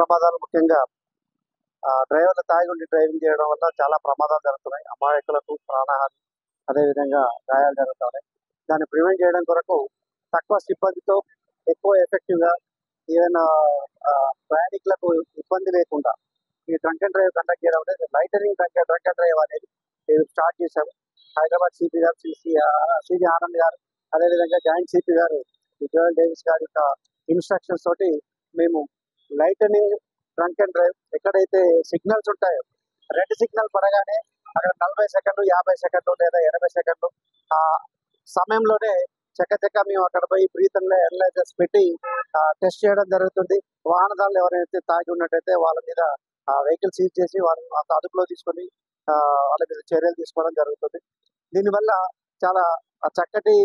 ప్రమాదాలు ముఖ్యంగా డ్రైవర్లు తాగి ఉండి డ్రైవింగ్ చేయడం వల్ల చాలా ప్రమాదాలు జరుగుతున్నాయి. అమాయకులకు ప్రాణహాని, అదేవిధంగా గాయాలు జరుగుతున్నాయి. దాన్ని ప్రివెంట్ చేయడం కొరకు తక్కువ సిబ్బందితో ఎక్కువ ఎఫెక్టివ్గా ఈవెన్ ప్రయాణికులకు ఇబ్బంది లేకుండా ఈ డ్రంక్ అండ్ డ్రైవ్ కండక్ట్ చేయడం అనేది లైటనింగ్ డ్రంక్ అండ్ డ్రైవ్ అనేది స్టార్ట్ చేశారు. హైదరాబాద్ సిపి గారు, సిబి ఆనంద్ గారు, అదేవిధంగా జాయింట్ సిపి గారు జోయల్ డేవిస్ గారి యొక్క ఇన్స్ట్రక్షన్స్ తోటి మేము లైటనింగ్ డ్రంక్ అండ్ డ్రైవ్ ఎక్కడైతే సిగ్నల్స్ ఉంటాయో, రెడ్ సిగ్నల్ పడగానే అక్కడ 40 సెకండ్లు, 50 సెకండ్లు లేదా 80 సెకండ్లు ఆ సమయంలోనే చక్కచక్క మేము అక్కడ పోయి బ్రీత్ అనలైజర్స్ పెట్టి టెస్ట్ చేయడం జరుగుతుంది. వాహనదారులు ఎవరైతే తాగి ఉన్నట్టయితే వాళ్ళ మీద వెహికల్ సీజ్ చేసి వాళ్ళని అదుపులో తీసుకొని వాళ్ళ మీద చర్యలు తీసుకోవడం జరుగుతుంది. దీనివల్ల చాలా చక్కటి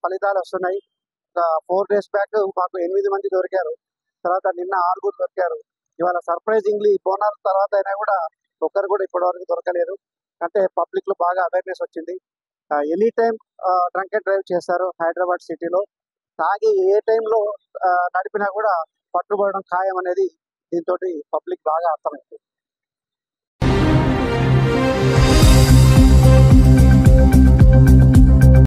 ఫలితాలు వస్తున్నాయి. 4 days బ్యాక్ మాకు 8 మంది దొరికారు. తర్వాత నిన్న 6 దొరికారు. ఇవాళ సర్ప్రైజింగ్లీ బోనాల తర్వాత అయినా కూడా ఒక్కరు కూడా ఇప్పటివరకు దొరకలేదు. అంటే పబ్లిక్ లో బాగా అవేర్నెస్ వచ్చింది. Any time drunk and drive చేస్తారు హైదరాబాద్ సిటీలో. తాగి ఏ టైంలో నడిపినా కూడా పట్టుబడడం ఖాయం అనేది దీంతో పబ్లిక్ బాగా అర్థమైంది.